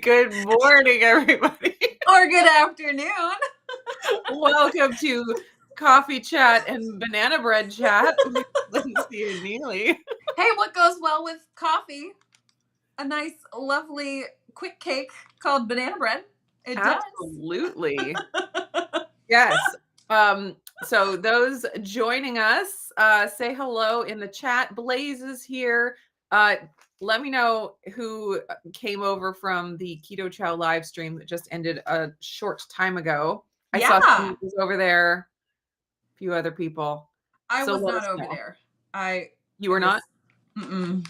Good morning, everybody. Or good afternoon. Welcome to Coffee Chat and Banana Bread Chat with Lindsey and Neely. Hey, what goes well with coffee? A nice, lovely, quick cake called banana bread. It Absolutely. Yes. So those joining us, say hello in the chat. Blaze is here. Let me know who came over from the KetoChow live stream that just ended a short time ago. I saw Steve was over there, a few other people. I was not over there. You were not? Mm-mm.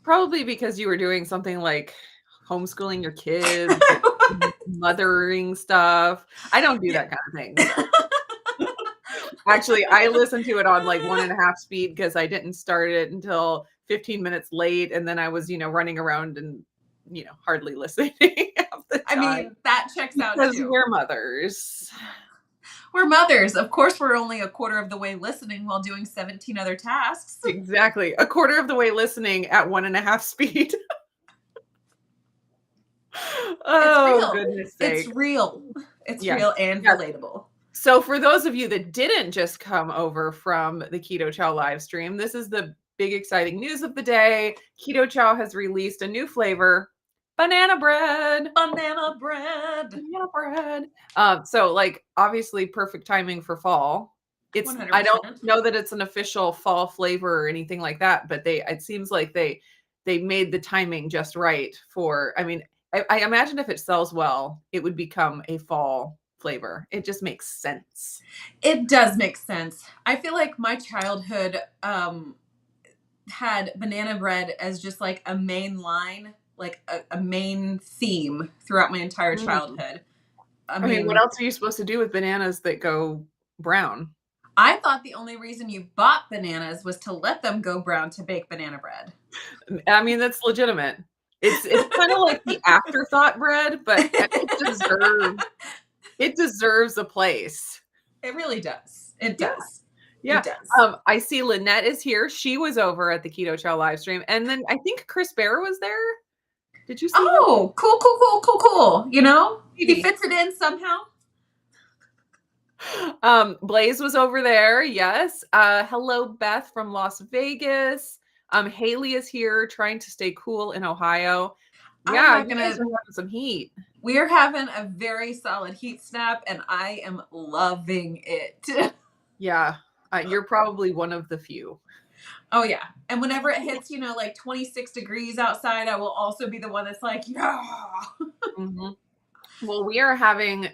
Probably because you were doing something like homeschooling your kids, mothering stuff. I don't do that kind of thing. So. Actually, I listened to it on like 1.5 speed because I didn't start it until 15 minutes late. And then I was, running around and, hardly listening half the time. I mean, that checks out because too. We're mothers. We're mothers. Of course, we're only a quarter of the way listening while doing 17 other tasks. Exactly. A quarter of the way listening at 1.5 speed. Oh, goodness sake. It's real. It's real and relatable. So for those of you that didn't just come over from the KetoChow live stream, this is the big exciting news of the day. KetoChow has released a new flavor, banana bread. Banana bread. Banana bread. So like obviously perfect timing for fall. It's 100%. I don't know that it's an official fall flavor or anything like that, but it seems like they made the timing just right for, I mean, I imagine if it sells well, it would become a fall flavor. It just makes sense. It does make sense. I feel like my childhood had banana bread as just like a main line, like a main theme throughout my entire childhood. I mean, what else are you supposed to do with bananas that go brown? I thought the only reason you bought bananas was to let them go brown to bake banana bread. I mean, that's legitimate. It's kind of like the afterthought bread, but it deserves a place. It really does. It does. Yeah. It does. I see Lynette is here. She was over at the KetoChow live stream. And then I think Chris Bear was there. Did you see him? Oh, cool. You know, he fits it in somehow. Blaze was over there. Yes. Hello, Beth from Las Vegas. Haley is here trying to stay cool in Ohio. Yeah, you guys are having some heat. We are having a very solid heat snap, and I am loving it. Yeah, you're probably one of the few. Oh, yeah. And whenever it hits, like 26 degrees outside, I will also be the one that's like, yeah. Mm-hmm. Well, we are having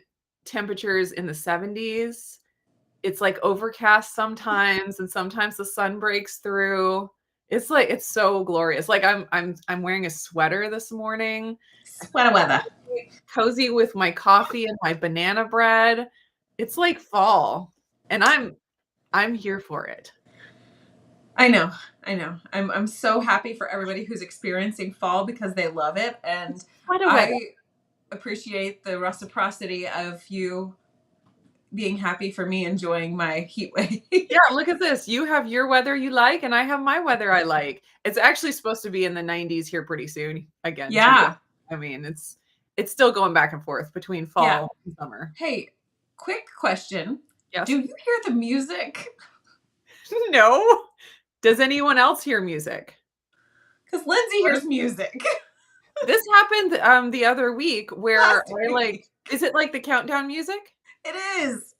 temperatures in the 70s. It's like overcast sometimes, and sometimes the sun breaks through. It's like, it's so glorious. Like I'm wearing a sweater this morning. Sweater weather. Cozy with my coffee and my banana bread. It's like fall, and I'm here for it. I know. I'm so happy for everybody who's experiencing fall because they love it, and I appreciate the reciprocity of you being happy for me enjoying my heat wave. Yeah, look at this. You have your weather you like, and I have my weather I like. It's actually supposed to be in the 90s here pretty soon again. Yeah. I mean, it's still going back and forth between fall and summer. Hey, quick question. Yes. Do you hear the music? No. Does anyone else hear music? Because Lindsey hears music. This happened the other week where is it like the countdown music? It is.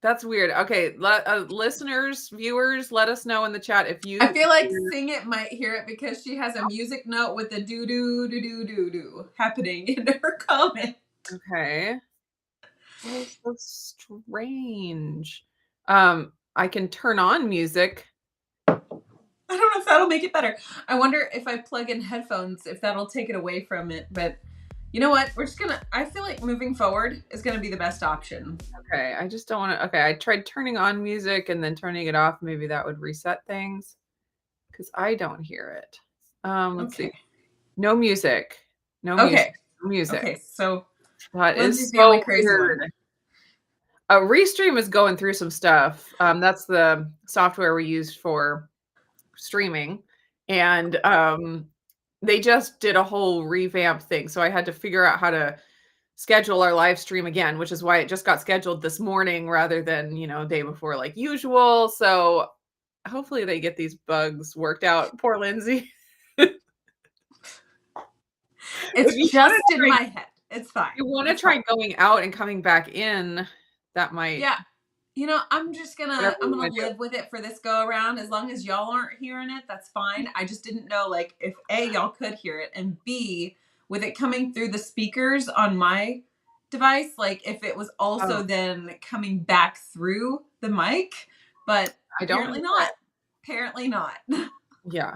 That's weird. Okay, listeners, viewers, let us know in the chat if you. I feel like Sing It might hear it because she has a music note with the do happening in her comment. Okay. That's so strange. I can turn on music. I don't know if that'll make it better. I wonder if I plug in headphones, if that'll take it away from it. But you know what? I feel like moving forward is going to be the best option. Okay. I just don't want to. Okay. I tried turning on music and then turning it off. Maybe that would reset things because I don't hear it. Let's see. No music. No music. Okay. So that is so weird. Restream is going through some stuff. That's the software we use for streaming, And they just did a whole revamp thing. So I had to figure out how to schedule our live stream again, which is why it just got scheduled this morning rather than, day before like usual. So hopefully they get these bugs worked out. Poor Lindsey. It's just in my head. It's fine. You want to try going out and coming back in, that might. Yeah. I'm gonna live with it for this go around. As long as y'all aren't hearing it, that's fine. I just didn't know, like, if A, y'all could hear it, and B, with it coming through the speakers on my device, like if it was also then coming back through the mic, but apparently not. Apparently not. Yeah.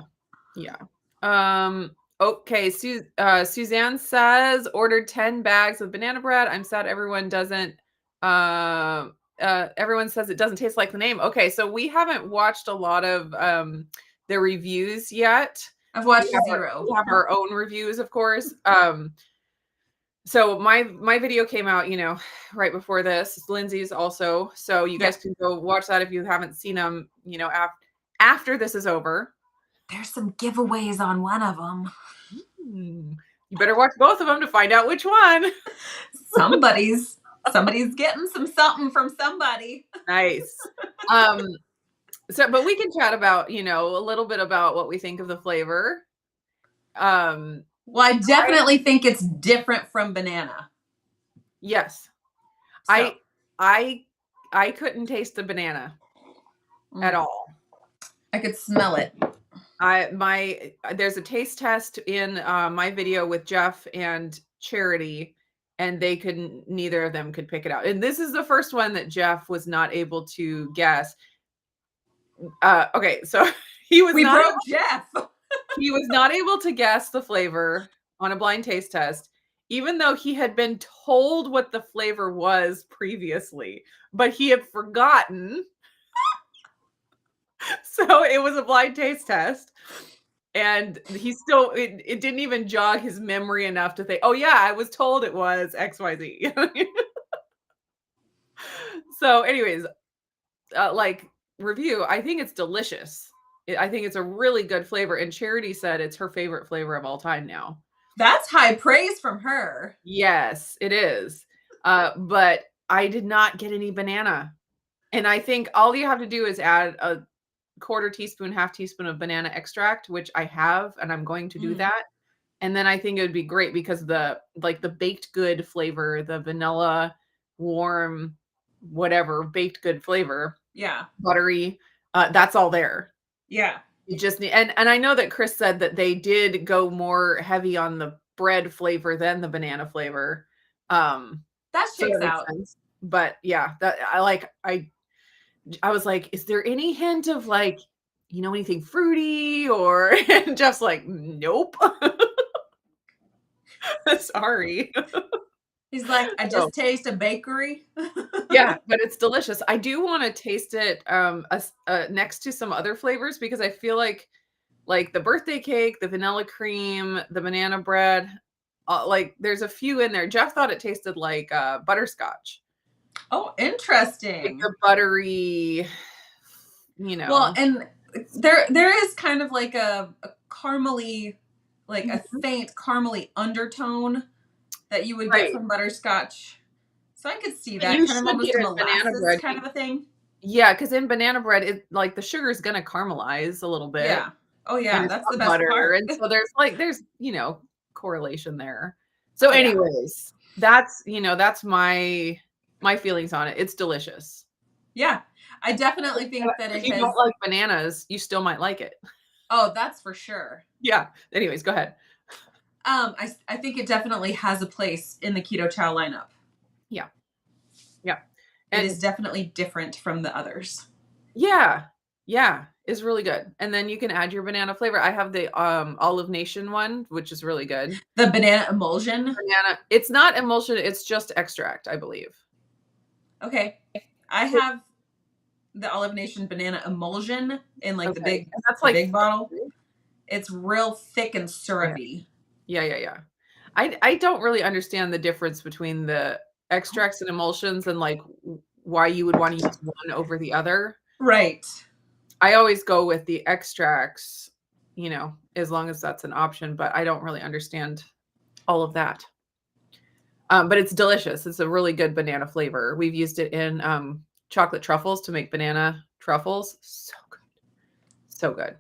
Okay. Suzanne says ordered 10 bags of banana bread. I'm sad everyone doesn't. Everyone says it doesn't taste like the name. Okay, so we haven't watched a lot of the reviews yet. I've watched zero. We have our own reviews, of course. So my video came out, right before this. Lindsey's also, so you guys can go watch that if you haven't seen them. After this is over. There's some giveaways on one of them. You better watch both of them to find out which one. Somebody's getting something from somebody. Nice. But we can chat about, a little bit about what we think of the flavor. Well, I definitely think it's different from banana. Yes. So. I couldn't taste the banana at all. I could smell it. There's a taste test in my video with Jeff and Charity, and neither of them could pick it out. And this is the first one that Jeff was not able to guess. Okay, so Jeff. He was not able to guess the flavor on a blind taste test, even though he had been told what the flavor was previously, but he had forgotten. So it was a blind taste test. And he still, it didn't even jog his memory enough to think, oh yeah, I was told it was XYZ. So anyways, review, I think it's delicious. I think it's a really good flavor. And Charity said it's her favorite flavor of all time now. That's high praise from her. Yes, it is. But I did not get any banana. And I think all you have to do is add a quarter teaspoon, half teaspoon of banana extract, which I have, and I'm going to do that. And then I think it would be great because the baked good flavor, the vanilla, warm, whatever baked good flavor, buttery, that's all there. Yeah. You just need, and I know that Chris said that they did go more heavy on the bread flavor than the banana flavor. That shakes out. Sense. But yeah, that I was like, is there any hint of anything fruity or and Jeff's like, nope. Sorry. He's like, I just taste a bakery. Yeah, but it's delicious. I do want to taste it next to some other flavors because I feel like the birthday cake, the vanilla cream, the banana bread, there's a few in there. Jeff thought it tasted like butterscotch. Oh, interesting. Like the buttery, Well, and there is kind of like a caramely, like a faint caramely undertone that you would get from butterscotch. So I could see that kind of almost a molasses kind of a thing. Yeah, because in banana bread, the sugar is gonna caramelize a little bit. Yeah. Oh yeah, that's the best part. And so there's correlation there. So anyways, that's my feelings on it. It's delicious. Yeah, I definitely think that if you don't like bananas, you still might like it. Oh, that's for sure. Yeah. Anyways, go ahead. I think it definitely has a place in the KetoChow lineup. Yeah. And it is definitely different from the others. Yeah. It's really good. And then you can add your banana flavor. I have the Olive Nation one, which is really good. The banana emulsion? It's not emulsion, it's just extract, I believe. Okay. I have the Olive Nation banana emulsion in the big, big bottle. It's real thick and syrupy. Yeah. I don't really understand the difference between the extracts and emulsions and why you would want to use one over the other. Right. I always go with the extracts, as long as that's an option, but I don't really understand all of that. But it's delicious. It's a really good banana flavor. We've used it in chocolate truffles to make banana truffles. So good. So good.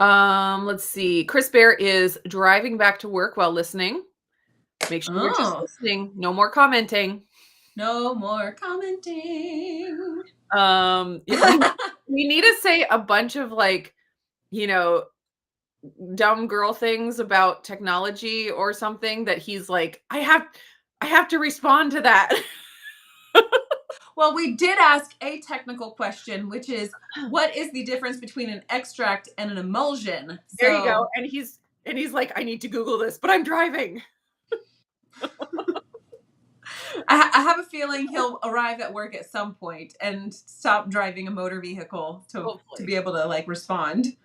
Let's see. Chris Bear is driving back to work while listening. Make sure you're just listening. No more commenting. No more commenting. We need to say a bunch of dumb girl things about technology or something that he's like, I have to respond to that. Well, we did ask a technical question, which is, what is the difference between an extract and an emulsion? There you go. And he's like, I need to Google this, but I'm driving. I have a feeling he'll arrive at work at some point and stop driving a motor vehicle to be able to respond.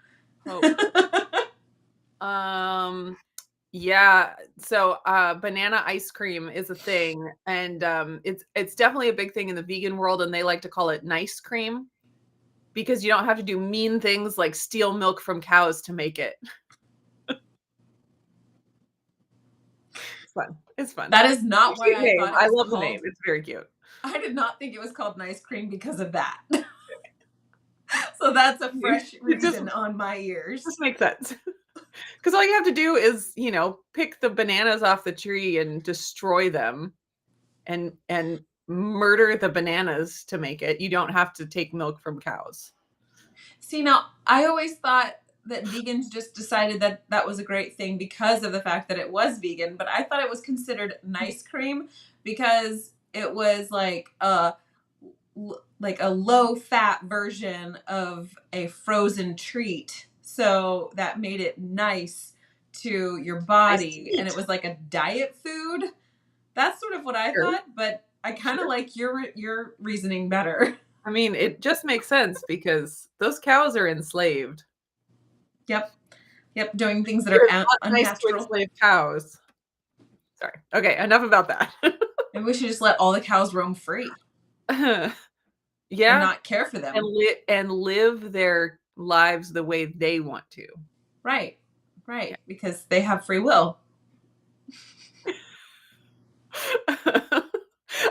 Yeah. So banana ice cream is a thing, and it's definitely a big thing in the vegan world, and they like to call it nice cream because you don't have to do mean things like steal milk from cows to make it. Fun. It's fun. That is not why I thought I love the name. It's very cute. I did not think it was called nice cream because of that. So that's a fresh reason on my ears. This makes sense. Because all you have to do is, pick the bananas off the tree and destroy them and murder the bananas to make it. You don't have to take milk from cows. See, now, I always thought that vegans just decided that that was a great thing because of the fact that it was vegan, but I thought it was considered nice cream because it was like a low fat version of a frozen treat. So that made it nice to your body, and it was like a diet food. That's sort of what I thought, but I kind of like your reasoning better. I mean, it just makes sense because those cows are enslaved. Yep, doing things that are unnatural. Nice to enslave cows. Sorry. Okay, enough about that. Maybe we should just let all the cows roam free. Yeah. And not care for them. And live their lives the way they want to. Right. Yeah. Because they have free will.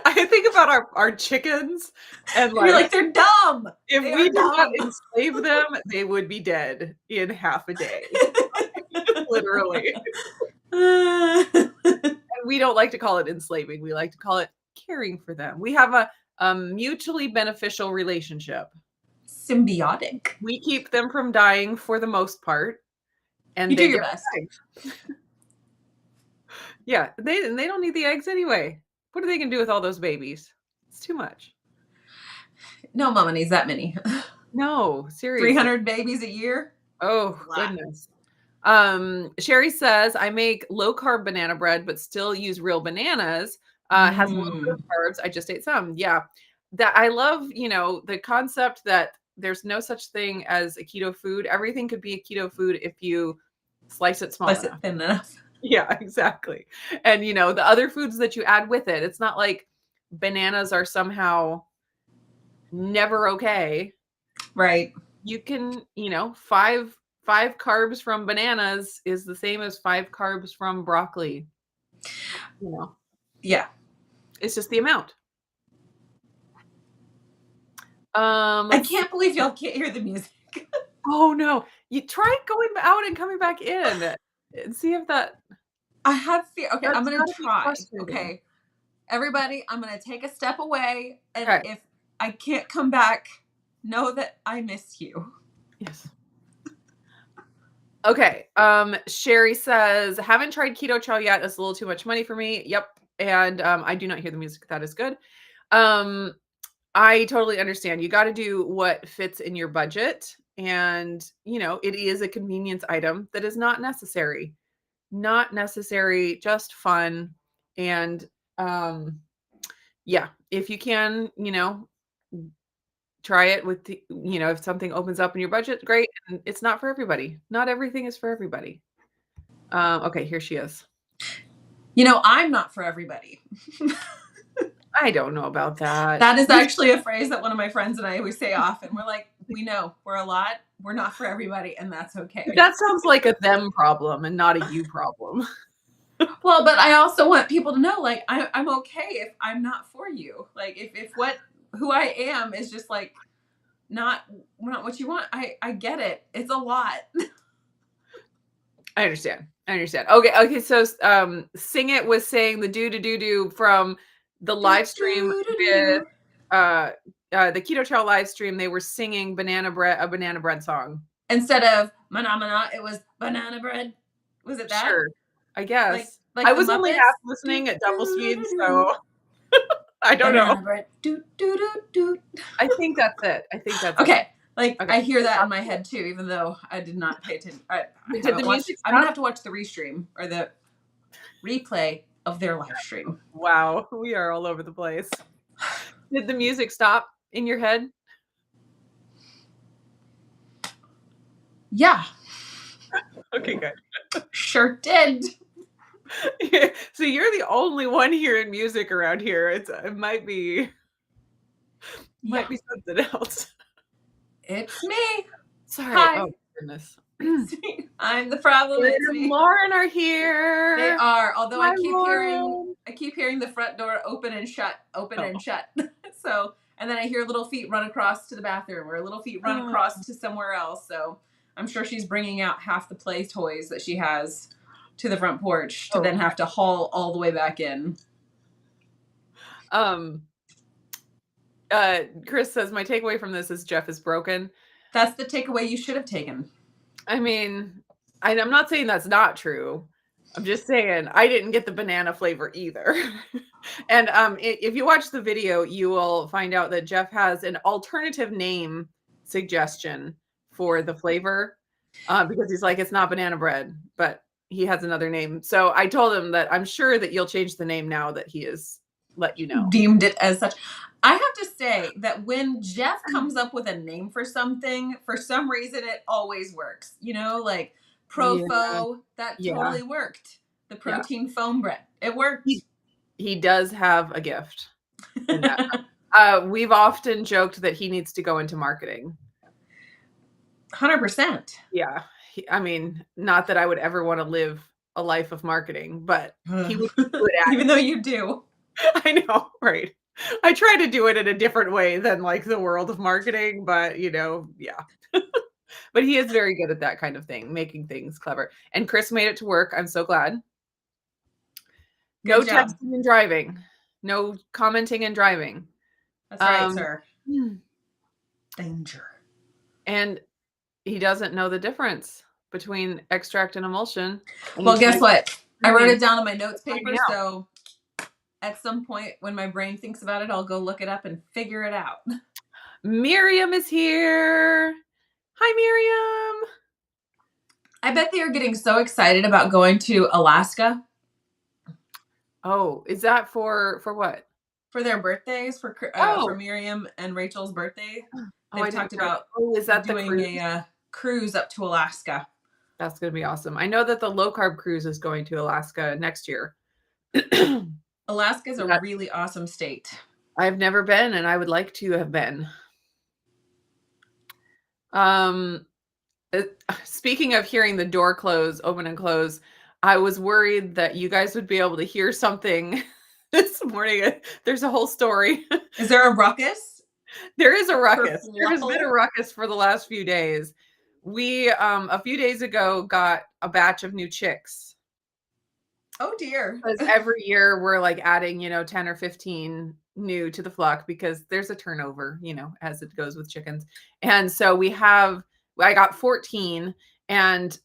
I think about our chickens and you're like, they're dumb. If we did not enslave them, they would be dead in half a day. Literally. And we don't like to call it enslaving. We like to call it caring for them. We have a mutually beneficial relationship. Symbiotic. We keep them from dying for the most part. And you do your best. Yeah, they don't need the eggs anyway. What are they going to do with all those babies? It's too much. No mama needs that many. No, seriously. 300 babies a year? Oh, goodness. Sherry says, I make low-carb banana bread, but still use real bananas. Has a little bit of carbs. I just ate some. Yeah. That I love, the concept that there's no such thing as a keto food. Everything could be a keto food if you slice it small enough. Slice it thin enough. Yeah, exactly. And, the other foods that you add with it, it's not like bananas are somehow never okay. Right. You can, 5 carbs from bananas is the same as 5 carbs from broccoli. Yeah. It's just the amount. I can't believe y'all can't hear the music. Oh no. You try going out and coming back in and see if that. I have fear. Okay, I'm going to try. Okay. Everybody, I'm going to take a step away. And if I can't come back, know that I miss you. Yes. Okay. Sherry says, haven't tried KetoChow yet. It's a little too much money for me. Yep. And I do not hear the music. That is good. I totally understand. You got to do what fits in your budget. And, it is a convenience item that is not necessary. Not necessary, just fun. And yeah, if you can, try it with the, if something opens up in your budget, great. And it's not for everybody. Not everything is for everybody. Okay, here she is. I'm not for everybody. I don't know about that. That is actually a phrase that one of my friends and I always say often. We're like, we know we're a lot, we're not for everybody, and that's okay. That sounds like a them problem and not a you problem. Well, but I also want people to know, like, I'm okay if I'm not for you. Like, if who I am is just like not what you want. I get it. It's a lot. I understand. Okay. So, Sing It was saying the do from the live stream with the KetoChow live stream. They were singing a banana bread song Instead of mana, it was banana bread. Was it that? Sure, I guess. Like I the was only Muppets? half listening at double speed, so I don't know. Banana bread. I think that's it. Okay. Like, Okay. I hear that in my head too, even though I did not pay attention. Did the music I'm gonna stop? have to watch the restream or the replay of their live stream. Wow, we are all over the place. Did the music stop in your head? Yeah, Okay, good. sure did. So you're the only one hearing music around here. It might be something else. It's me. Sorry. Hi. Oh goodness. I'm the problem. Sid It's and me. Lauren are here. They are. Although Hi, I keep hearing the front door open and shut, and shut. So, and then I hear little feet run across to the bathroom or little feet run across to somewhere else. So I'm sure she's bringing out half the play toys that she has to the front porch to then have to haul all the way back in. Chris says, my takeaway from this is Jeff is broken. That's the takeaway you should have taken. I mean, I'm not saying that's not true. I'm just saying I didn't get the banana flavor either. And if you watch the video, you will find out that Jeff has an alternative name suggestion for the flavor because he's like, it's not banana bread, but he has another name. So I told him that I'm sure that you'll change the name now that he has let you know. Deemed it as such. I have to say that when Jeff comes up with a name for something, for some reason it always works. You know, like Profo, that totally worked. The protein foam bread, it worked. He does have a gift in that. We've often joked that he needs to go into marketing. 100%. Yeah. I mean, not that I would ever want to live a life of marketing, but he would be good at even though you do. I know, right? I try to do it in a different way than like the world of marketing, but yeah. But he is very good at that kind of thing, making things clever. And Chris made it to work. I'm so glad. No texting and driving. No commenting and driving. That's right, sir. Danger. And he doesn't know the difference between extract and emulsion. Well, guess what? I wrote it down on my notes paper, so at some point when my brain thinks about it, I'll go look it up and figure it out. Miriam is here. Hi, Miriam. I bet they are getting so excited about going to Alaska. Oh, is that for what? For their birthdays, for Miriam and Rachel's birthday. They've talked about is that doing a cruise up to Alaska. That's going to be awesome. I know that the low carb cruise is going to Alaska next year. Alaska is a really awesome state. I've never been, and I would like to have been. Speaking of hearing the door open and close, I was worried that you guys would be able to hear something this morning. There's a whole story. Is there a ruckus? There is a ruckus. There has been a ruckus for the last few days. We, a few days ago, got a batch of new chicks. Oh, dear. Because every year we're like adding, 10 or 15 new to the flock because there's a turnover, as it goes with chickens. And so I got 14 and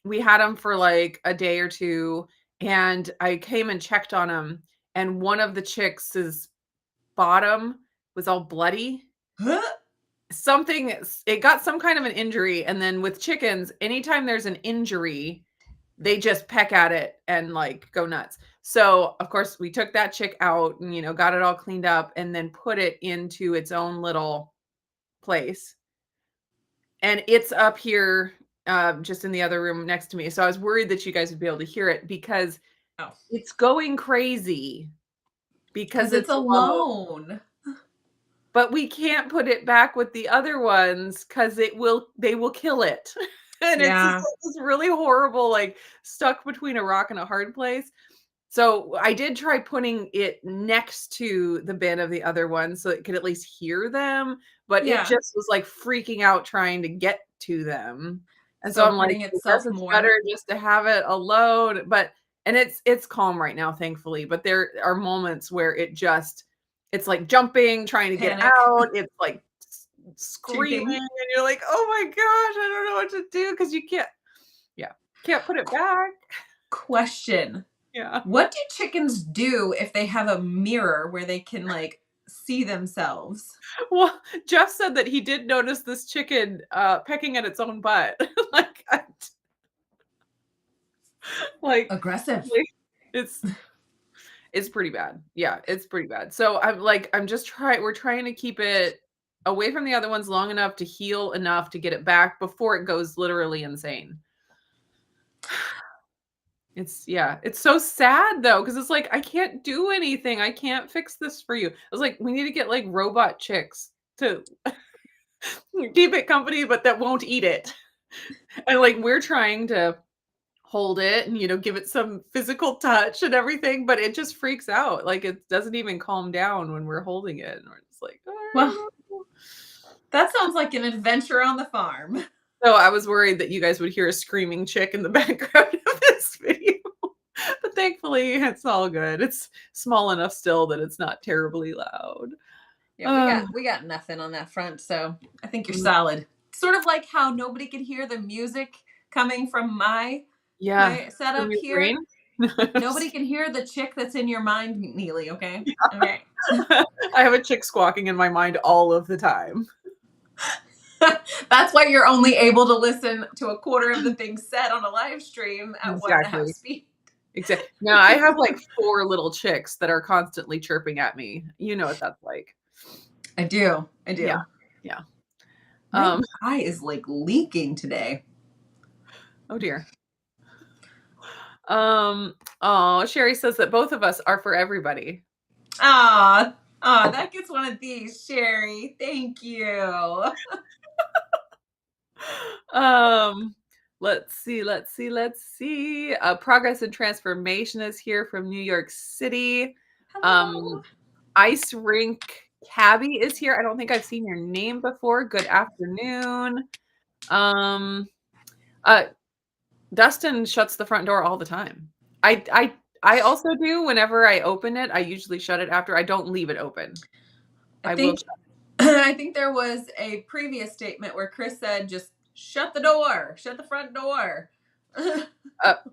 we had them for like a day or two. And I came and checked on them. And one of the chicks' bottom was all bloody. It got some kind of an injury. And then with chickens, anytime there's an injury, they just peck at it and like go nuts. So of course we took that chick out and, got it all cleaned up and then put it into its own little place. And it's up here, just in the other room next to me. So I was worried that you guys would be able to hear it because it's going crazy because it's alone. but we can't put it back with the other ones because they will kill it. And it's just Yeah. like this really horrible, like stuck between a rock and a hard place. So I did try putting it next to the bin of the other ones so it could at least hear them, but it Yeah. just was like freaking out trying to get to them. And so So I'm like, hurting I guess itself it's better more. just to have it alone. But and it's calm right now, thankfully. But there are moments where it's like jumping, trying to get Panic. out. It's like screaming, Cheeping. and you're like, oh my gosh, I don't know what to do because you can't, yeah, can't put it back. Question. Yeah. What do chickens do if they have a mirror where they can like see themselves? Well, Jeff said that he did notice this chicken, pecking at its own butt. Like, like, Aggressive. like, it's it's pretty bad. Yeah, it's pretty bad. So I'm just we're trying to keep it away from the other ones long enough to heal enough to get it back before it goes literally insane. It's so sad though, because it's like, I can't do anything. I can't fix this for you. I was like, we need to get like robot chicks to keep it company, but that won't eat it. And like we're trying to hold it and give it some physical touch and everything, but it just freaks out. Like it doesn't even calm down when we're holding it. And we're just like, Well, "Oh." that sounds like an adventure on the farm. So I was worried that you guys would hear a screaming chick in the background of this video. But thankfully it's all good. It's small enough still that it's not terribly loud. Yeah, Uh, we got nothing on that front, so I think you're mm, solid. Sort of like how nobody could hear the music coming from yeah. my From setup your here. brain? Nobody can hear the chick that's in your mind, Neely, okay? Okay. I have a chick squawking in my mind all of the time. That's why you're only able to listen to a quarter of the things said on a live stream at 1.5 Exactly. speed. Exactly. No, I have like 4 little chicks that are constantly chirping at me. You know what that's like. I do. I Yeah. do. Yeah. My eye is like leaking today. Oh dear. Oh, Sherry says that both of us are for everybody. That gets one of these, Sherry. Thank you. Um, let's see. Progress and Transformation is here from New York City. Hello. Ice Rink Cabby is here. I don't think I've seen your name before. Good afternoon. Um, uh, Dustin shuts the front door all the time. I also do. Whenever I open it, I usually shut it after. I don't leave it open. I will. I think there was a previous statement where Chris said, just shut the door, shut the front door.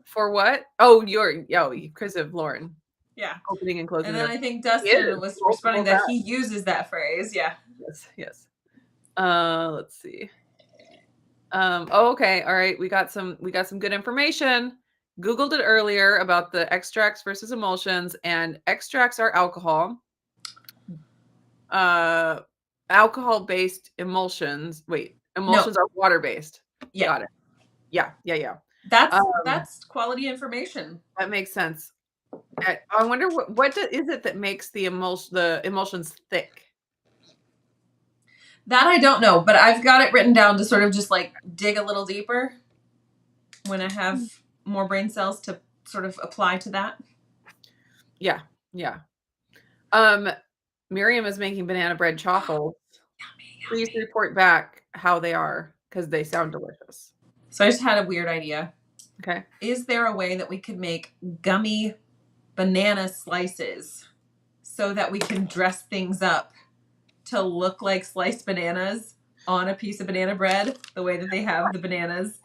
For what? Oh, because of Lauren. Yeah. Opening and closing And the then door. I think He is Dustin was responding multiple that he uses that phrase. Yeah. times. Yes. Let's see. Okay. All right. We got some good information. Googled it earlier about the extracts versus emulsions, and extracts are alcohol. Alcohol-based emulsions. Wait, emulsions are water-based. Yeah. Got it. Yeah. That's quality information. That makes sense. I wonder what is it that makes the emulsions thick? That I don't know, but I've got it written down to sort of just like dig a little deeper when I have more brain cells to sort of apply to that. Yeah. Miriam is making banana bread chaffles. Please report back how they are because they sound delicious. So I just had a weird idea. Okay. Is there a way that we could make gummy banana slices so that we can dress things up to look like sliced bananas on a piece of banana bread, the way that they have the bananas?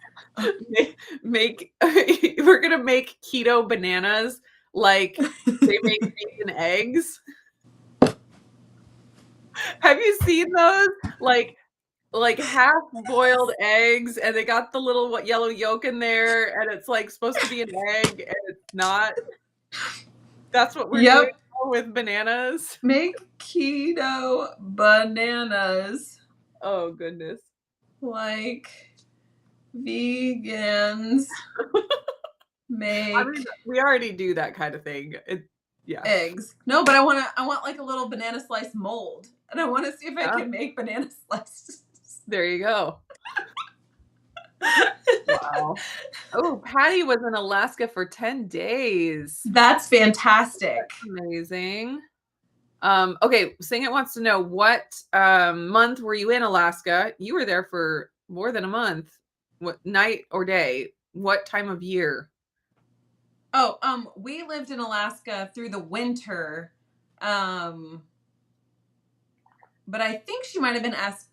We're gonna make keto bananas like they make bacon eggs. Have you seen those? Like half boiled eggs, and they got the little yellow yolk in there, and it's like supposed to be an egg, and it's not. That's what we're doing with bananas. Make keto bananas Oh goodness. like vegans make. I mean, we already do that kind of thing. Yeah. eggs. No, but I want like a little banana slice mold. And I want to see if I Yeah. can make banana slices. There you go. Wow. Oh, Patty was in Alaska for 10 days. That's fantastic. Amazing. Okay, Sing It wants to know what month were you in Alaska? You were there for more than a month. What night or day? What time of year? Oh, we lived in Alaska through the winter. Um, but I think she might have been asked.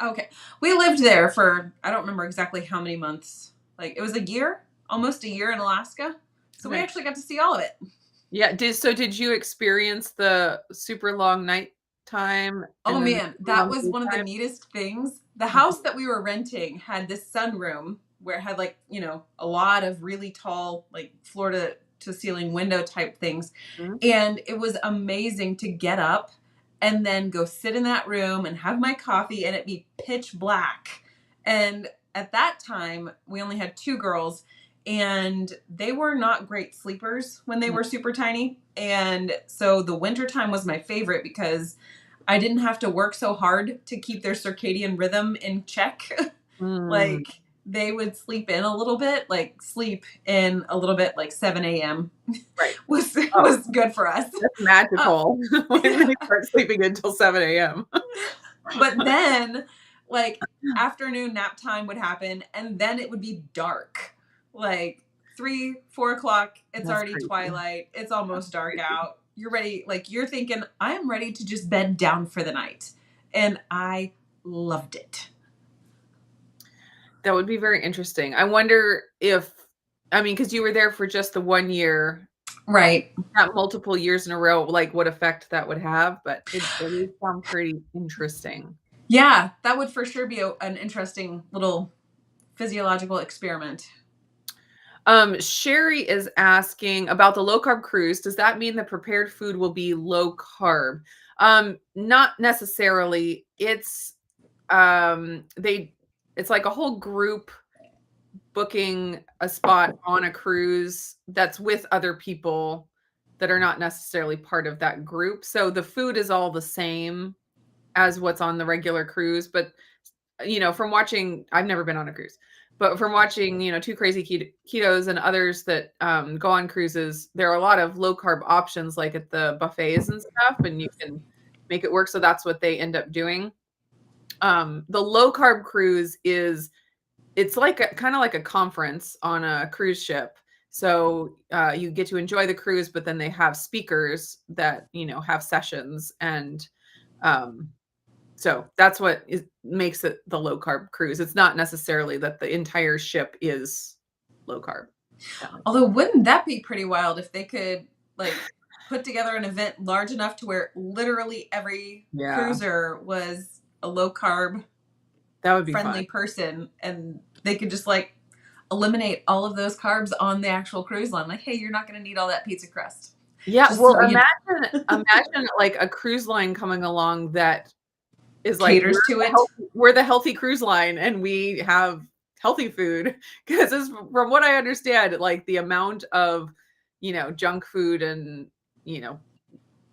Okay. We lived there for, I don't remember exactly how many months. Like it was a year, almost a year in Alaska. So we Nice. actually got to see all of it. Yeah, did you experience the super long night time Oh and then the man, super that long was one of the daytime? neatest things. The Mhm. house that we were renting had this sunroom where it had like, a lot of really tall, like floor to ceiling window type things. Mhm. And it was amazing to get up and then go sit in that room and have my coffee and it be pitch black. And at that time, we only had two girls and they were not great sleepers when they were super tiny. And so the winter time was my favorite because I didn't have to work so hard to keep their circadian rhythm in check. Mm, Like they would sleep in a little bit, like sleep in a little bit, like 7 a.m. right. was Oh, was good for us. that's Uh, magical when yeah. they start sleeping until 7 a.m. But then, like afternoon nap time would happen, and then it would be dark, like 3, 4 o'clock. It's That's already crazy. twilight. It's almost dark Crazy. out. You're ready. Like you're thinking, I'm ready to just bed down for the night, and I loved it. That would be very interesting. I wonder if, I mean, because you were there for just the 1 year, Right. not multiple years in a row, like what effect that would have, but it would sound pretty interesting. Yeah, that would for sure be an interesting little physiological experiment. Sherry is asking about the low carb cruise. Does that mean the prepared food will be low carb? Not necessarily. They it's like a whole group booking a spot on a cruise that's with other people that are not necessarily part of that group. So the food is all the same as what's on the regular cruise, but from watching, I've never been on a cruise, but from watching, Two Crazy Ketos and others that go on cruises, there are a lot of low carb options like at the buffets and stuff, and you can make it work. So that's what they end up doing. The low carb cruise it's like kind of like a conference on a cruise ship. So you get to enjoy the cruise, but then they have speakers that have sessions, and um, so that's what makes it the low carb cruise. It's not necessarily that the entire ship is low carb. Although, wouldn't that be pretty wild if they could like put together an event large enough to where literally every Yeah, cruiser was a low carb that would be fun. friendly person and they could just like eliminate all of those carbs on the actual cruise line. Like, hey, you're not going to need all that pizza crust. Yeah, Just well, so you imagine like a cruise line coming along that is like caters to it. we're the healthy cruise line and we have healthy food because from what I understand, like the amount of junk food and you know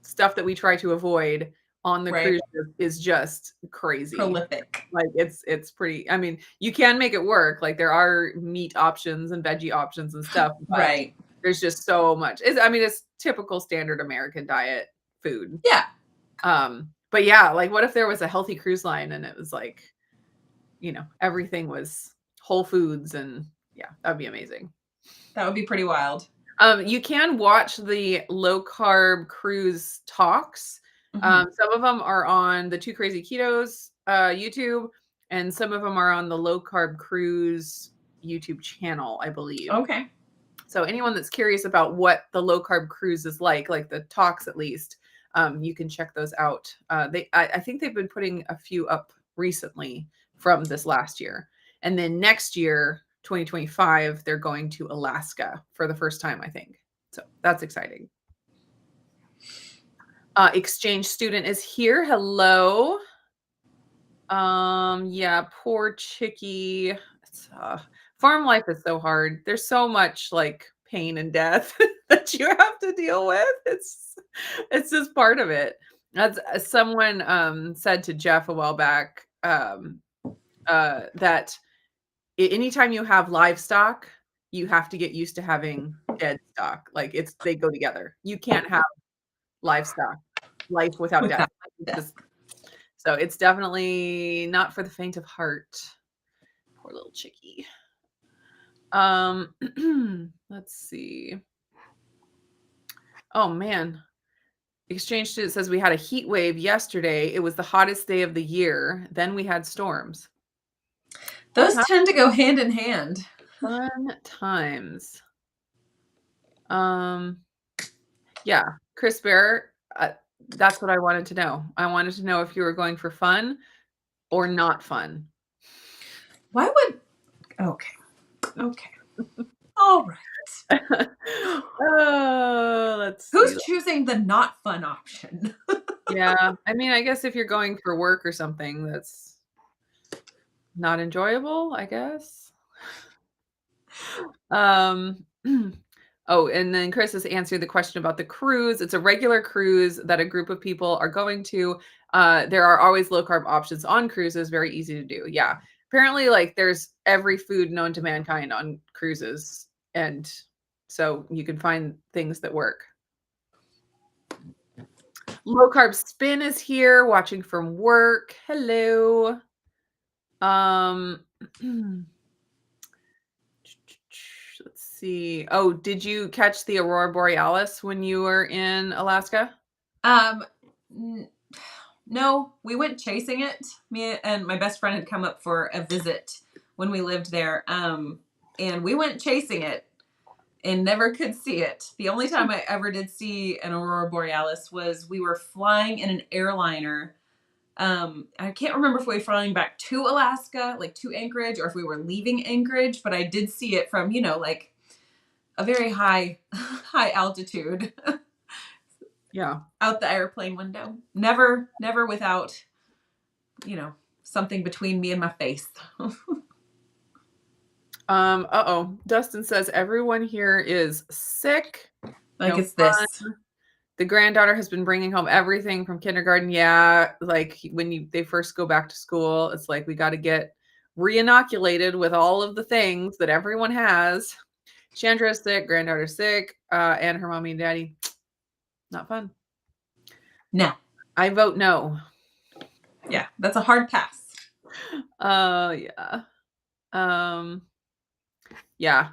stuff that we try to avoid on the Right. cruise ship is just crazy. Prolific. Like it's pretty. I mean, you can make it work. Like there are meat options and veggie options and stuff, but Right. there's just so much. It's typical standard American diet food. Yeah. But yeah, like what if there was a healthy cruise line and it was like, everything was whole foods and yeah, that'd be amazing. That would be pretty wild. You can watch the low carb cruise talks. Mm-hmm. Some of them are on the Two Crazy Ketos YouTube, and some of them are on the Low Carb Cruise YouTube channel, I believe. Okay. So anyone that's curious about what the low carb cruise is like the talks at least, you can check those out. I think they've been putting a few up recently from this last year, and then next year, 2025, they're going to Alaska for the first time, I think. So that's exciting. Exchange student is here. Hello. Yeah, poor Chicky. Farm life is so hard. There's so much like pain and death. that you have to deal with. It's just part of it. That's someone said to Jeff a while back that anytime you have livestock, you have to get used to having dead stock. Like they go together. You can't have livestock, life without death. Without It's death. just so it's definitely not for the faint of heart. Poor little chickie. Let's see. Oh man. Exchange Student says we had a heat wave yesterday. It was the hottest day of the year. Then we had storms. Those tend to go hand in hand. Fun times. Yeah, Chris Bear, that's what I wanted to know. I wanted to know if you were going for fun or not fun. Why would okay. All right. Let's Who's see. choosing the not fun option? Yeah, I mean, I guess if you're going for work or something that's not enjoyable, I guess. Oh, and then Chris has answered the question about the cruise. It's a regular cruise that a group of people are going to. There are always low carb options on cruises. Very easy to do. Yeah. Apparently, like there's every food known to mankind on cruises. And so you can find things that work. Low carb spin is here watching from work. Hello. Let's see. Oh, did you catch the aurora borealis when you were in Alaska? No, we went chasing it. Me and my best friend had come up for a visit when we lived there. And we went chasing it and never could see it. The only time I ever did see an aurora borealis was we were flying in an airliner. I can't remember if we were flying back to Alaska, like to Anchorage, or if we were leaving Anchorage, but I did see it from, like a very high altitude. Yeah. Out the airplane window. Never without, something between me and my face. Dustin says everyone here is sick. Like No it's fun. this. The granddaughter has been bringing home everything from kindergarten. Yeah, like when they first go back to school, it's like we got to get re-inoculated with all of the things that everyone has. Chandra's sick, granddaughter's sick, and her mommy and daddy. Not fun. No. I vote no. Yeah, that's a hard pass. Yeah. Yeah.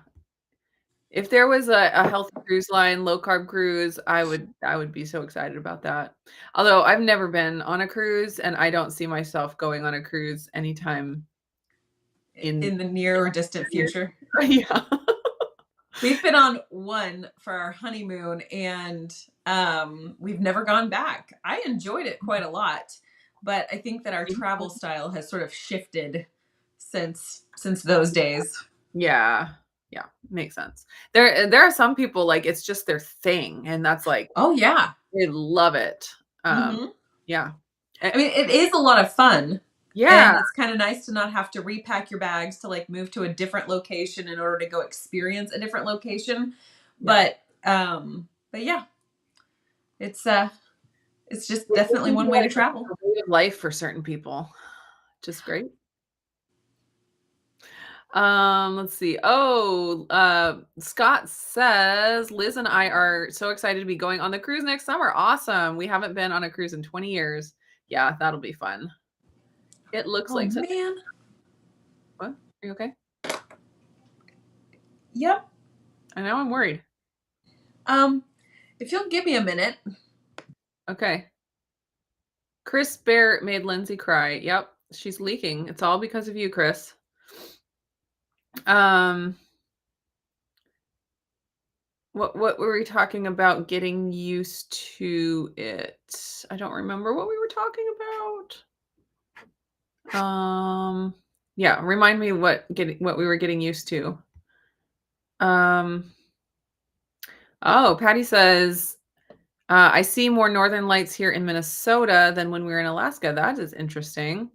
If there was a healthy cruise line, low carb cruise, I would be so excited about that. Although I've never been on a cruise and I don't see myself going on a cruise anytime in the near or distant future. Yeah. We've been on one for our honeymoon and we've never gone back. I enjoyed it quite a lot, but I think that our travel style has sort of shifted since those days. Yeah. Yeah, makes sense. There are some people like it's just their thing and that's like, oh yeah, they love it. Yeah. I mean, it is a lot of fun. Yeah. And it's kind of nice to not have to repack your bags to like move to a different location in order to go experience a different location. Yeah. But yeah, it's just definitely one way to travel. Life for certain people. Just great. Let's see. Scott says Liz and I are so excited to be going on the cruise next summer. Awesome. We haven't been on a cruise in 20 years. Yeah, that'll be fun. It looks like man. What? Are you okay? Yep. I know I'm worried. If you'll give me a minute. Okay. Chris Bear made Lindsey cry. Yep. She's leaking. It's all because of you, Chris. What were we talking about getting used to it? I don't remember what we were talking about. Yeah, remind me what we were getting used to. Patty says I see more northern lights here in Minnesota than when we were in Alaska. That is interesting.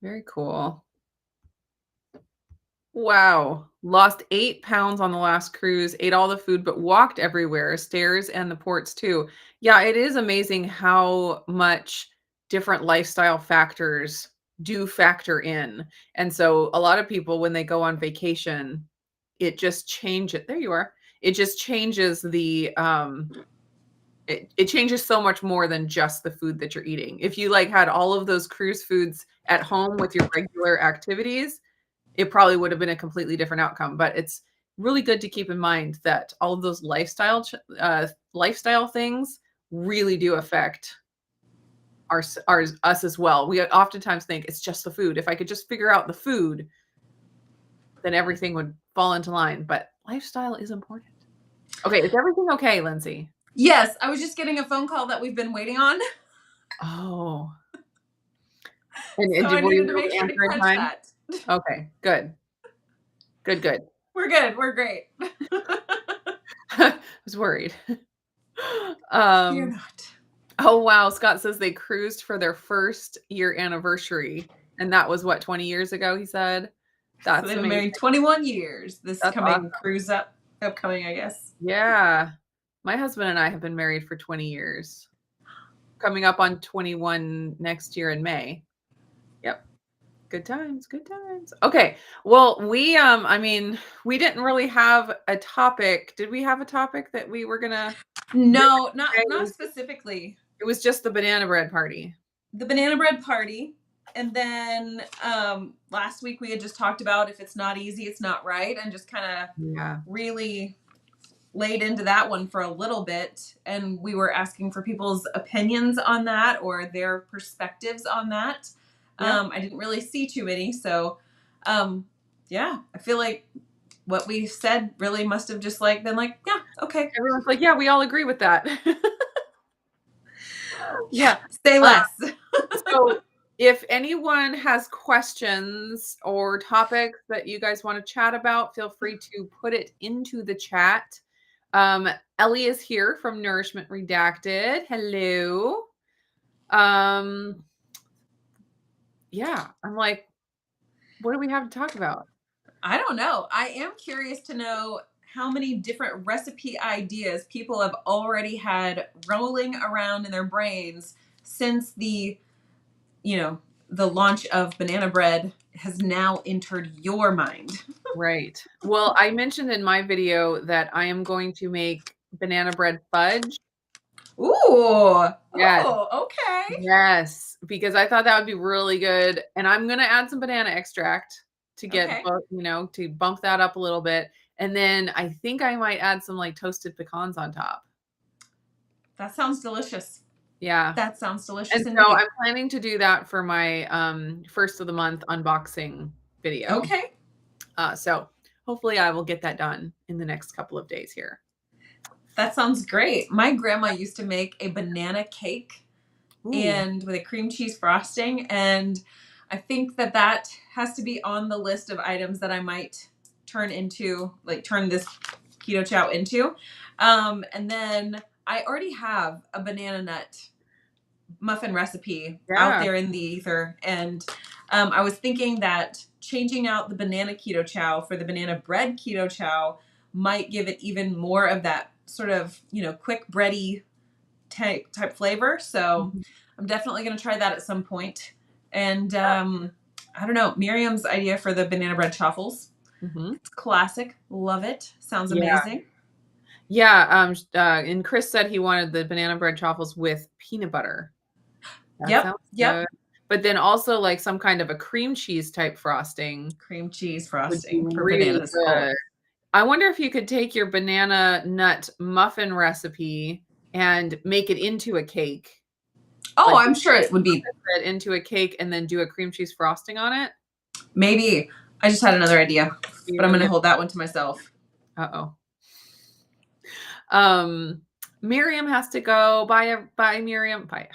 Very cool. Wow. Lost 8 pounds on the last cruise, ate all the food, but walked everywhere, stairs and the ports too. Yeah, it is amazing how much different lifestyle factors do factor in. And so a lot of people, when they go on vacation, it just changes. There you are. It just changes it changes so much more than just the food that you're eating. If you like had all of those cruise foods at home with your regular activities, it probably would have been a completely different outcome. But it's really good to keep in mind that all of those lifestyle things really do affect us as well. We oftentimes think it's just the food. If I could just figure out the food, then everything would fall into line. But lifestyle is important. Okay, is everything okay, Lindsey? Yes, I was just getting a phone call that we've been waiting on. Oh, and So I were you needed to able make to sure to answer in catch time? that. Okay, good. Good. We're good. We're great. I was worried. You're Um, not. oh wow, Scott says they cruised for their first year anniversary, and that was what, 20 years ago, he said. So That's they've been amazing. married 21 years. This That's awesome. coming cruise upcoming, I guess. Yeah. My husband and I have been married for 20 years. Coming up on 21 next year in May. Yep. Good times, good times. Okay. Well, we didn't really have a topic. Did we have a topic that we were gonna No, Okay, not specifically. it was just the banana bread party. The banana bread party. And then last week we had just talked about if it's not easy, it's not right, and just kind of Yeah. really laid into that one for a little bit. And we were asking for people's opinions on that or their perspectives on that. Yeah. I didn't really see too many. So yeah, I feel like what we said really must have just like been like, yeah, okay. Everyone's like, yeah, we all agree with that. Yeah. Say less. So if anyone has questions or topics that you guys want to chat about, feel free to put it into the chat. Ellie is here from Nourishment Redacted. Hello. Yeah, I'm like, what do we have to talk about? I don't know. I am curious to know how many different recipe ideas people have already had rolling around in their brains since the launch of banana bread has now entered your mind. Right. Well, I mentioned in my video that I am going to make banana bread fudge. Ooh. Yes. Oh, okay. Yes, because I thought that would be really good. And I'm gonna add some banana extract to get Okay. to bump that up a little bit. And then I think I might add some like toasted pecans on top. That sounds delicious. Yeah. That sounds delicious And indeed. so I'm planning to do that for my first of the month unboxing video. Okay. So hopefully I will get that done in the next couple of days here. That sounds great. My grandma used to make a banana cake and with a cream cheese frosting, and I think that has to be on the list of items that I might turn this KetoChow into. And then I already have a banana nut muffin recipe out there in the ether, and I was thinking that changing out the banana KetoChow for the banana bread KetoChow might give it even more of that sort of quick bready type flavor. So I'm definitely going to try that at some point. And I don't know, Miriam's idea for the banana bread chaffles. It's classic. Love it. Sounds amazing. Yeah. And Chris said he wanted the banana bread chaffles with peanut butter. That sounds good. But then also like some kind of a cream cheese type frosting. Cream cheese frosting for really bananas. good. I wonder if you could take your banana nut muffin recipe and make it into a cake. Oh, I'm sure it would be into a cake and then do a cream cheese frosting on it. Maybe. I just had another idea, but I'm going to hold that one to myself. Uh-oh. Miriam has to go. Bye, Miriam. Bye.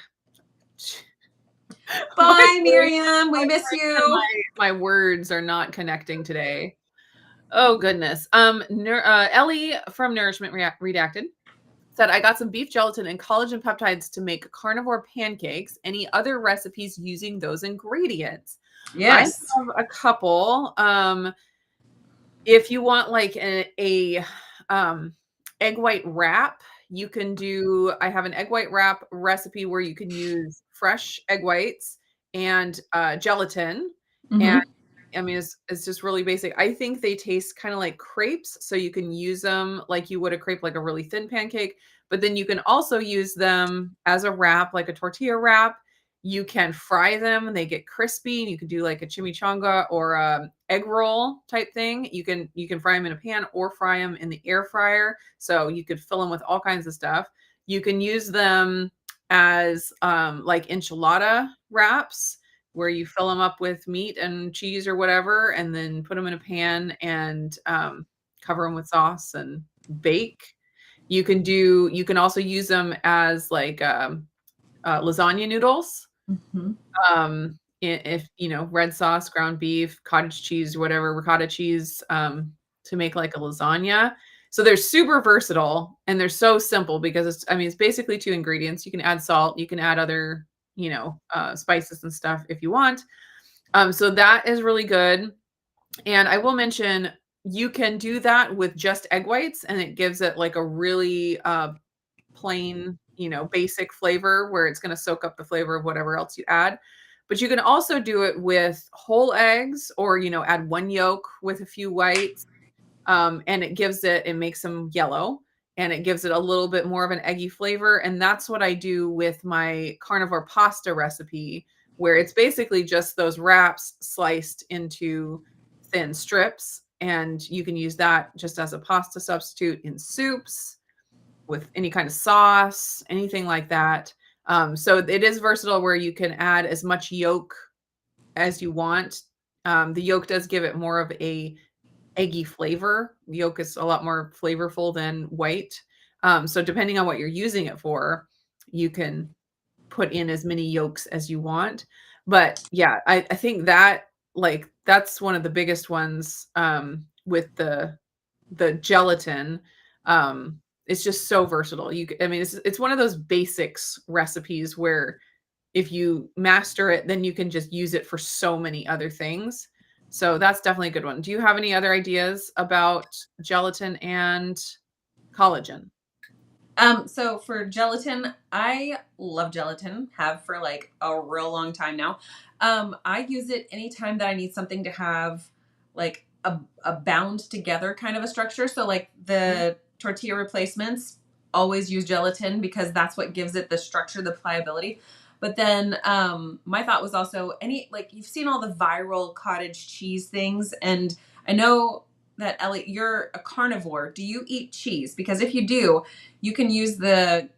Bye, Miriam. We miss you. My words are not connecting today. Oh, goodness. Ellie from Nourishment Redacted said, I got some beef gelatin and collagen peptides to make carnivore pancakes. Any other recipes using those ingredients? Yes. I have a couple. If you want like um, egg white wrap, you can do I have an egg white wrap recipe where you can use fresh egg whites and, gelatin, and Mm-hmm. I mean, it's just really basic. I think they taste kinda like crepes, so you can use them like you would a crepe, like a really thin pancake, but then you can also use them as a wrap, like a tortilla wrap. You can fry them, and they get crispy, and you can do like a chimichanga or egg roll type thing. You can fry them in a pan or fry them in the air fryer, so you could fill them with all kinds of stuff. You can use them as, like enchilada wraps, where you fill them up with meat and cheese or whatever, and then put them in a pan and, cover them with sauce and bake. You can also use them as like, lasagna noodles. Mm-hmm. If red sauce, ground beef, cottage cheese, whatever, ricotta cheese, to make like a lasagna. So they're super versatile and they're so simple because it's basically two ingredients. You can add salt, you can add other, spices and stuff if you want. So that is really good. And I will mention you can do that with just egg whites and it gives it like a really plain, basic flavor where it's going to soak up the flavor of whatever else you add. But you can also do it with whole eggs or, add one yolk with a few whites. And it makes them yellow and it gives it a little bit more of an eggy flavor. And that's what I do with my carnivore pasta recipe, where it's basically just those wraps sliced into thin strips. And you can use that just as a pasta substitute in soups with any kind of sauce, anything like that. So it is versatile where you can add as much yolk as you want. The yolk does give it more of a eggy flavor. Yolk is a lot more flavorful than white. So depending on what you're using it for, you can put in as many yolks as you want. But yeah, I think that's one of the biggest ones with the gelatin. It's just so versatile. It's one of those basics recipes where if you master it, then you can just use it for so many other things. So that's definitely a good one. Do you have any other ideas about gelatin and collagen? So for gelatin, I love gelatin, have for like a real long time now. I use it anytime that I need something to have like a bound together kind of a structure. So like Mhm. the tortilla replacements always use gelatin because that's what gives it the structure, the pliability. But then my thought was also any like you've seen all the viral cottage cheese things, and I know that Ellie, you're a carnivore. Do you eat cheese? Because if you do, you can use the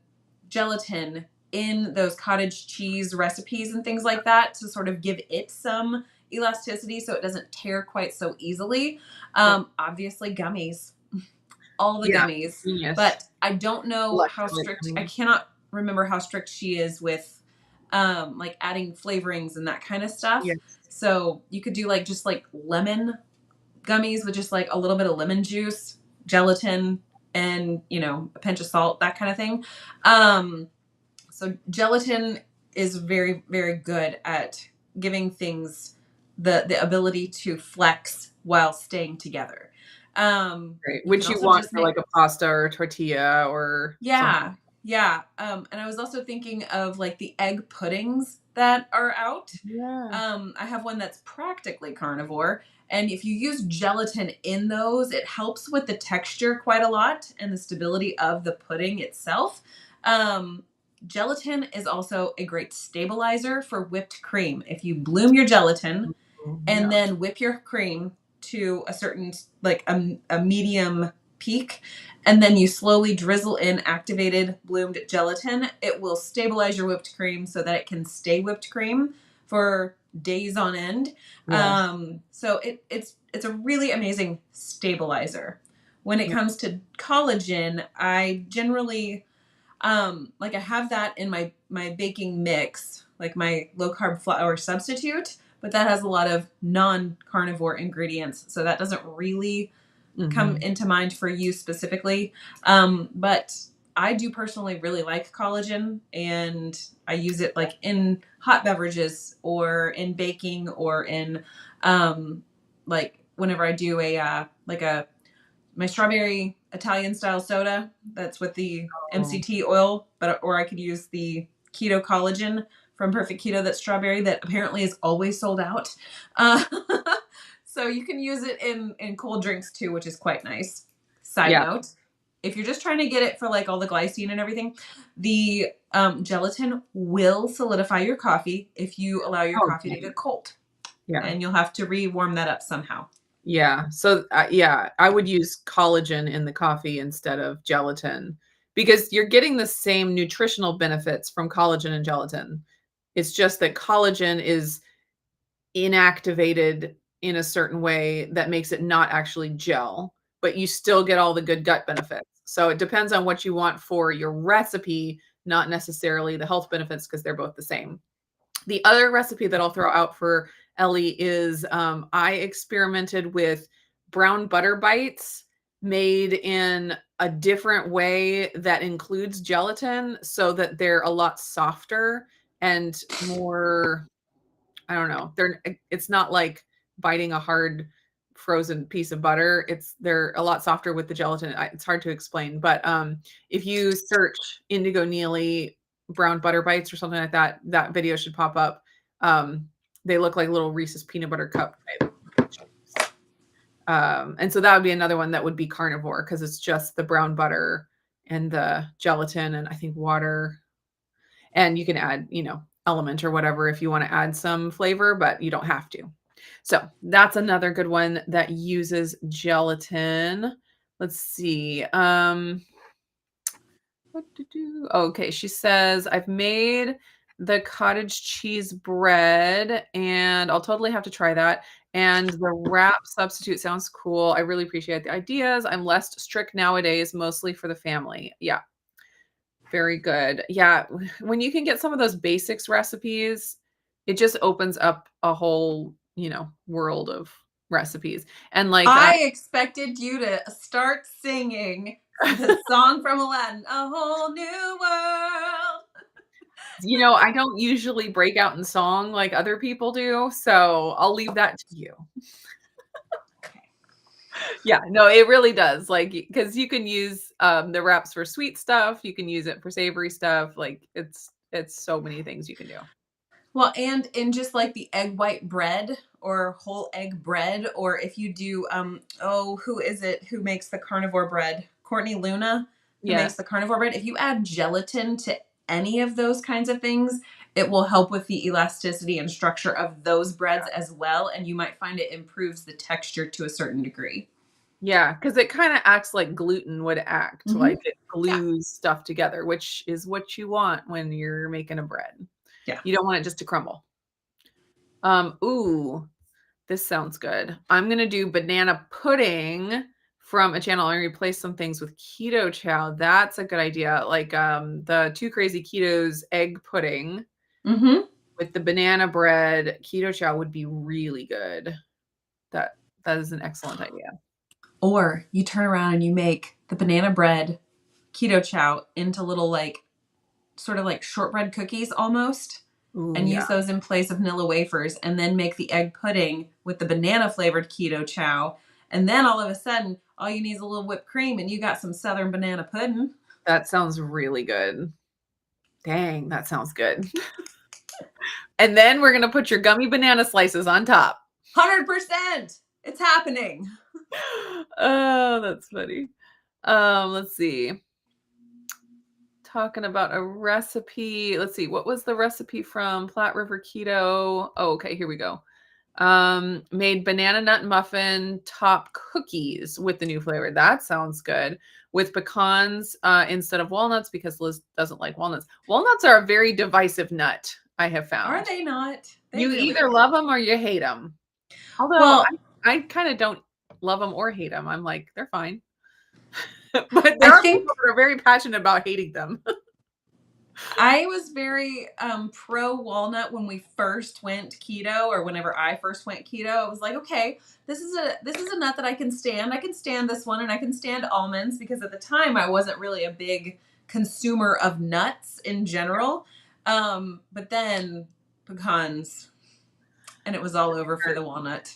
gelatin in those cottage cheese recipes and things like that to sort of give it some elasticity so it doesn't tear quite so easily. Yep. Obviously, gummies, all the Yeah. gummies. Genius. But I don't know how Electrolyte strict, I gummies. cannot remember how strict she is with like adding flavorings and that kind of stuff. Yes. So you could do like just like lemon gummies with just like a little bit of lemon juice, gelatin, and a pinch of salt, that kind of thing. Um, so gelatin is very, very good at giving things the ability to flex while staying together. Great. You can Which you also want just for like make a pasta or a tortilla or something. yeah, yeah. And I was also thinking of like the egg puddings that are out. Yeah. I have one that's practically carnivore. And if you use gelatin in those, it helps with the texture quite a lot and the stability of the pudding itself. Um, Gelatin is also a great stabilizer for whipped cream. If you bloom your gelatin and Yeah. then whip your cream to a certain like a medium peak, and then you slowly drizzle in activated bloomed gelatin, it will stabilize your whipped cream so that it can stay whipped cream for days on end. Yes. So it's a really amazing stabilizer. When it Yeah. comes to collagen, I generally like I have that in my baking mix, like my low carb flour substitute, but that has a lot of non carnivore ingredients, so that doesn't really come Mhm. into mind for you specifically. But I do personally really like collagen, and I use it like in hot beverages or in baking or in um, like whenever I do my strawberry Italian style soda. That's with the Oh, MCT oil, or I could use the keto collagen from Perfect Keto that's strawberry that apparently is always sold out. Uh, so you can use it in cold drinks too, which is quite nice. Side yeah. note, if you're just trying to get it for like all the glycine and everything, the gelatin will solidify your coffee if you allow your Oh, coffee to dang. get cold, Yeah. and you'll have to re-warm that up somehow. Yeah. So, yeah, I would use collagen in the coffee instead of gelatin because you're getting the same nutritional benefits from collagen and gelatin. It's just that collagen is inactivated in a certain way that makes it not actually gel, but you still get all the good gut benefits. So it depends on what you want for your recipe, not necessarily the health benefits because they're both the same. The other recipe that I'll throw out for Ellie is I experimented with brown butter bites made in a different way that includes gelatin so that they're a lot softer and more, I don't know. It's not like biting a hard frozen piece of butter. They're a lot softer with the gelatin. It's hard to explain, but if you search Indigo Neely brown butter bites or something like that, that video should pop up. Um, they look like little Reese's peanut butter cup type shapes. And so that would be another one that would be carnivore because it's just the brown butter and the gelatin and I think water, and you can add, element or whatever if you want to add some flavor, but you don't have to. So that's another good one that uses gelatin. Let's see. Okay, she says, I've made the cottage cheese bread and I'll totally have to try that. And the wrap substitute sounds cool. I really appreciate the ideas. I'm less strict nowadays, mostly for the family. Yeah, very good. Yeah, when you can get some of those basics recipes, it just opens up a whole, world of recipes. And like I expected you to start singing the song from Aladdin, A Whole New World. I don't usually break out in song like other people do, so I'll leave that to you. Okay. Yeah, no, it really does. Like, because you can use the wraps for sweet stuff, you can use it for savory stuff. Like, it's so many things you can do. Well, and in just like the egg white bread or whole egg bread, or if you do, who is it who makes the carnivore bread? Courtney Luna, who makes Yes. the carnivore bread. If you add gelatin to any of those kinds of things, it will help with the elasticity and structure of those breads as well. And you might find it improves the texture to a certain degree. Yeah, because it kind of acts like gluten would act, Mm-hmm. like it Yeah. glues stuff together, which is what you want when you're making a bread. Yeah. You don't want it just to crumble. Ooh, this sounds good. I'm gonna do banana pudding from a channel and replace some things with KetoChow. That's a good idea. Like the Two Crazy Ketos egg pudding Mm-hmm. with the banana bread. KetoChow would be really good. That that is an excellent idea. Or you turn around and you make the banana bread keto chow into little like sort of like shortbread cookies almost, Ooh, and yeah. use those in place of Nilla wafers, and then make the egg pudding with the banana flavored keto chow. And then all of a sudden, all you need is a little whipped cream, and you got some southern banana pudding. That sounds really good. Dang, that sounds good. And then we're gonna put your gummy banana slices on top. 100%. It's happening. Oh, that's funny. Let's see. Talking about a recipe. Let's see. What was the recipe from Platte River Keto? Oh, okay, here we go. Made banana nut muffin top cookies with the new flavor. That sounds good. With pecans instead of walnuts because Liz doesn't like walnuts. Walnuts are a very divisive nut, I have Are found. they not? They You really either are. love them or you hate them. Although Well, I kind of don't love them or hate them. I'm like, they're fine. But I there are think people that are very passionate about hating them. I was very pro walnut when we first went keto, or whenever I first went keto. I was like, okay, this is a nut that I can stand. I can stand this one, and I can stand almonds, because at the time I wasn't really a big consumer of nuts in general. But then pecans, and it was all over for the walnut.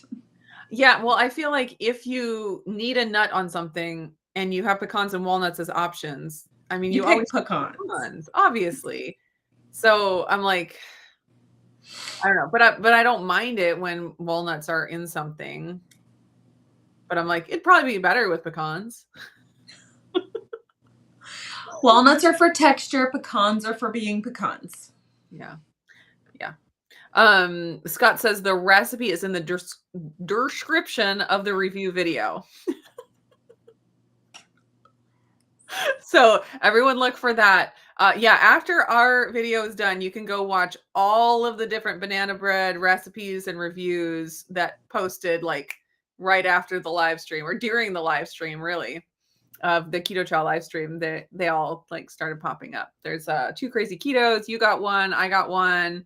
Yeah, well, I feel like if you need a nut on something and you have pecans and walnuts as options, I mean, You you always pick pick pecans. pecans, obviously. So I'm like, I don't know, but I don't mind it when walnuts are in something. But I'm like, it'd probably be better with pecans. Walnuts are for texture, pecans are for being pecans. Yeah. Yeah. Scott says the recipe is in the description of the review video. So everyone look for that. Yeah, after our video is done, you can go watch all of the different banana bread recipes and reviews that posted like right after the live stream or during the live stream, really, of the KetoChow live stream. They all like started popping up. There's 2 crazy ketos. You got one, I got one.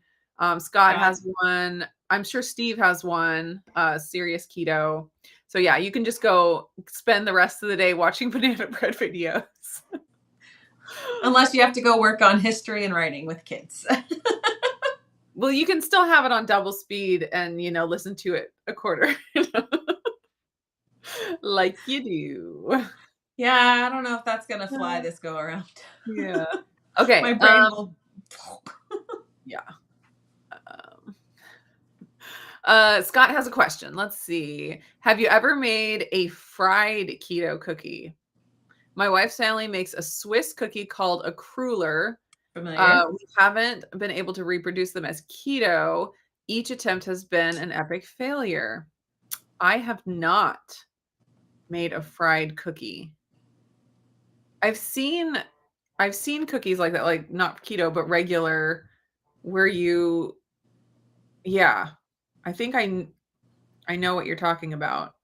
Scott has one. I'm sure Steve has one. Serious keto. So yeah, you can just go spend the rest of the day watching banana bread videos. Unless you have to go work on history and writing with kids. Well, you can still have it on double speed and, listen to it a quarter, like you do. Yeah, I don't know if that's going to fly this go around. Yeah. Okay. My brain will. Yeah. Scott has a question. Let's see. Have you ever made a fried keto cookie? My wife's family makes a Swiss cookie called a cruller. Familiar. We haven't been able to reproduce them as keto. Each attempt has been an epic failure. I have not made a fried cookie. I've seen cookies like that, like not keto, but regular, where yeah, I think I know what you're talking about.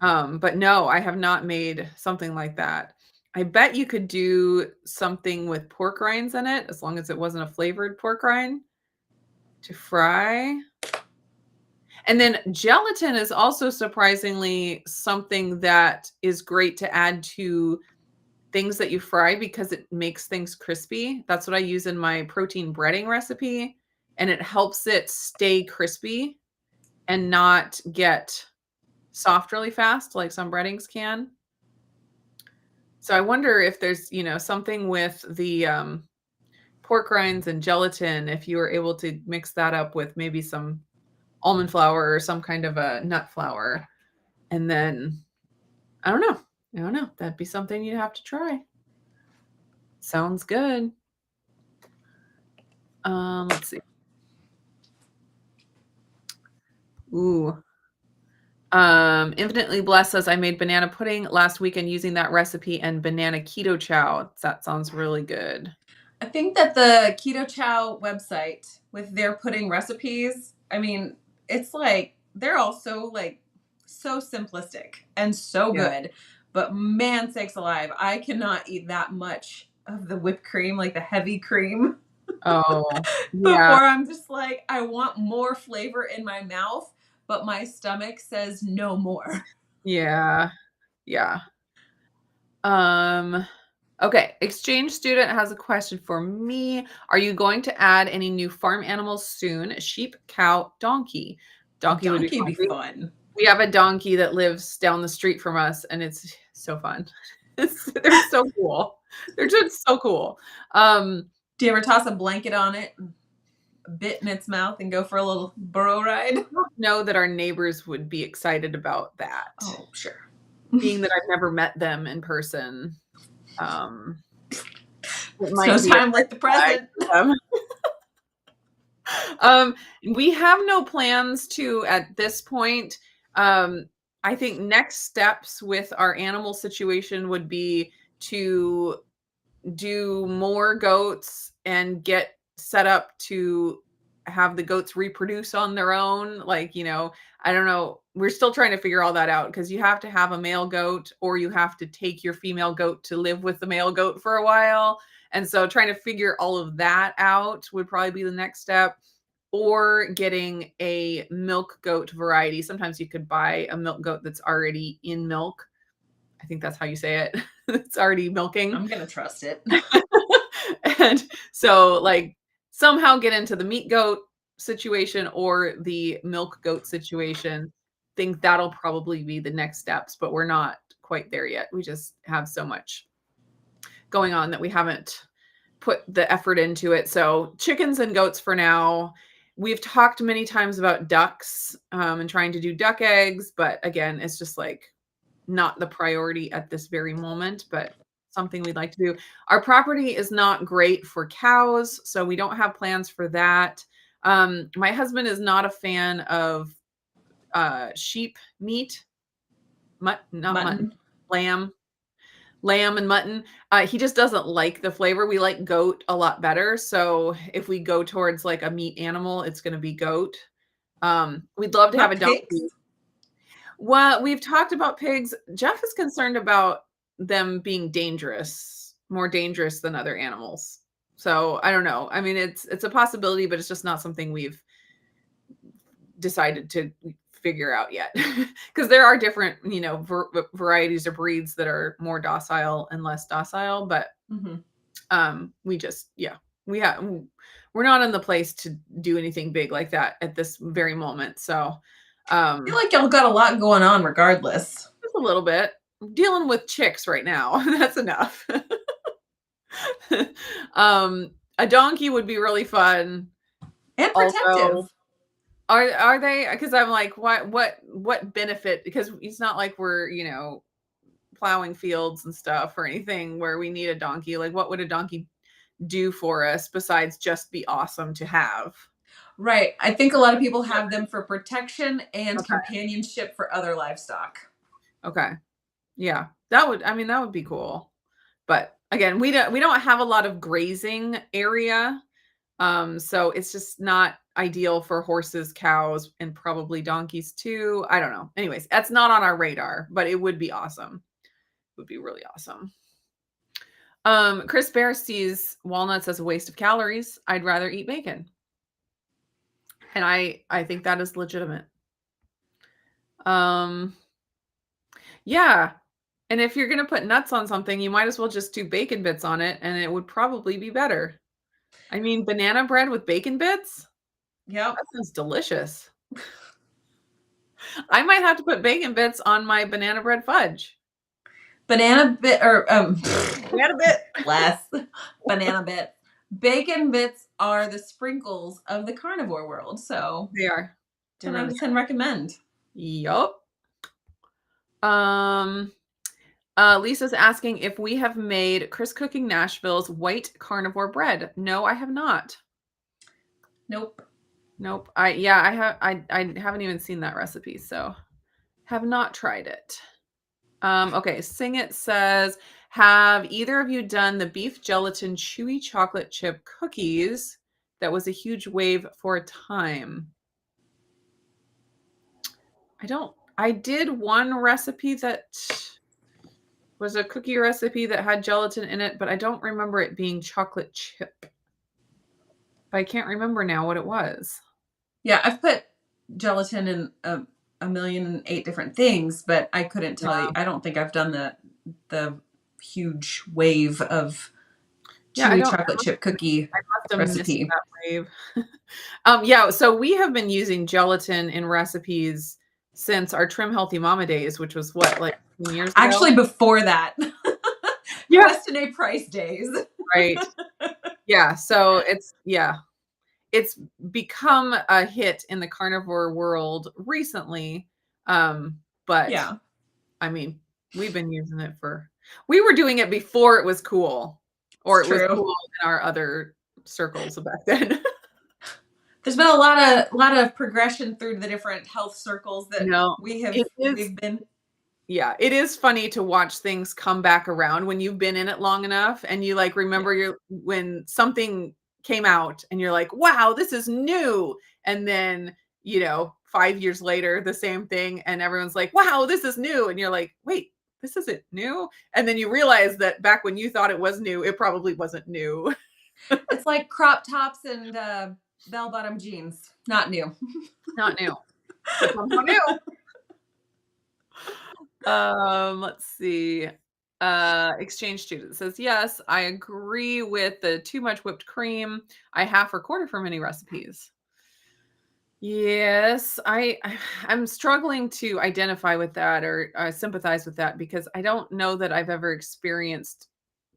But no, I have not made something like that. I bet you could do something with pork rinds in it, as long as it wasn't a flavored pork rind to fry. And then gelatin is also surprisingly something that is great to add to things that you fry because it makes things crispy. That's what I use in my protein breading recipe, and it helps it stay crispy and not get soft really fast like some breadings can. So I wonder if there's, something with the pork rinds and gelatin, if you were able to mix that up with maybe some almond flour or some kind of a nut flour. And then, I don't know. I don't know. That'd be something you'd have to try. Sounds good. Let's see. Ooh. Infinitely Blessed says I made banana pudding last weekend using that recipe and banana keto chow. That sounds really good. I think that the KetoChow website with their pudding recipes, I mean, it's like they're all so simplistic and so good. But man sakes alive, I cannot eat that much of the whipped cream, like the heavy cream. Oh, yeah. Before I'm just like, I want more flavor in my mouth, but my stomach says no more. Yeah. Yeah. Okay. Exchange student has a question for me. Are you going to add any new farm animals soon? Sheep, cow, donkey. Donkey would be Donkey fun. be fun. We have a donkey that lives down the street from us, and it's so fun. They're so cool. They're just so cool. Do you ever toss a blanket on it, a bit in its mouth, and go for a little burro ride? I don't know that our neighbors would be excited about that. Oh, sure. Being that I've never met them in person. It might no time like the present. We have no plans to at this point. I think next steps with our animal situation would be to do more goats and get set up to have the goats reproduce on their own. Like, I don't know. We're still trying to figure all that out because you have to have a male goat or you have to take your female goat to live with the male goat for a while. And so trying to figure all of that out would probably be the next step, or getting a milk goat variety. Sometimes you could buy a milk goat that's already in milk. I think that's how you say it. It's already milking. I'm going to trust it. And so somehow get into the meat goat situation or the milk goat situation. think that'll probably be the next steps, but we're not quite there yet. We just have so much going on that we haven't put the effort into it. So chickens and goats for now. We've talked many times about ducks and trying to do duck eggs, but again, it's just like not the priority at this very moment, but something we'd like to do. Our property is not great for cows, so we don't have plans for that. My husband is not a fan of sheep meat, not mutton, Mutton. lamb and mutton. He just doesn't like the flavor. We like goat a lot better. So if we go towards like a meat animal, it's going to be goat. We'd love to have Not a donkey. pigs? Well, we've talked about pigs. Jeff is concerned about them being dangerous, more dangerous than other animals. So I don't know. I mean, it's a possibility, but it's just not something we've decided to figure out yet. Because there are different, varieties of breeds that are more docile and less docile. But we just, we're not in the place to do anything big like that at this very moment. So I feel like y'all got a lot going on regardless. just a little bit. I'm dealing with chicks right now. That's enough. A donkey would be really fun. And protective. Although, are they? Because I'm like, what benefit? Because it's not like we're plowing fields and stuff or anything where we need a donkey. Like, what would a donkey do for us besides just be awesome to have? Right. I think a lot of people have them for protection and Okay. companionship for other livestock. Okay. Yeah. That would be cool. But again, we don't have a lot of grazing area. So it's just not ideal for horses, cows, and probably donkeys too. I don't know. Anyways, that's not on our radar, but it would be awesome. It would be really awesome. Chris Bear sees walnuts as a waste of calories. I'd rather eat bacon. And I think that is legitimate. Yeah. And if you're going to put nuts on something, you might as well just do bacon bits on it and it would probably be better. I mean, banana bread with bacon bits? Yep. That sounds delicious. I might have to put bacon bits on my banana bread fudge. Banana bit or Banana bit. less banana bit. Bacon bits are the sprinkles of the carnivore world. So They are. 10 out of 10 recommend. Yup. Lisa's asking if we have made Chris Cooking Nashville's white carnivore bread. No, I have not. Nope. I haven't even seen that recipe, so have not tried it. Okay, Sing It says, have either of you done the beef gelatin chewy chocolate chip cookies? That was a huge wave for a time. I did one recipe that was a cookie recipe that had gelatin in it, but I don't remember it being chocolate chip. I can't remember now what it was. Yeah, I've put gelatin in a 1,000,008 different things, but I couldn't tell you. I don't think I've done the huge wave of chewy chocolate chip cookie recipe. That wave. So we have been using gelatin in recipes since our Trim Healthy Mama days, which was what, like 10 years ago? Actually, before that. Yeah. Weston A. Price days. Right. Yeah. So it's become a hit in the carnivore world recently. But yeah, I mean, we've been using it we were doing it before it was cool, or it was cool in our other circles back then. There's been a lot of progression through the different health circles that we've been. Yeah, it is funny to watch things come back around when you've been in it long enough and you like remember when something came out and you're like, wow, this is new. And then, 5 years later, the same thing. And everyone's like, wow, this is new. And you're like, wait, this isn't new. And then you realize that back when you thought it was new, it probably wasn't new. It's like crop tops and bell-bottom jeans. Not new. Not new. But somehow new. Let's see. Exchange student says, yes, I agree with the too much whipped cream. I half or quarter for many recipes. Yes, I'm struggling to identify with that or sympathize with that because I don't know that I've ever experienced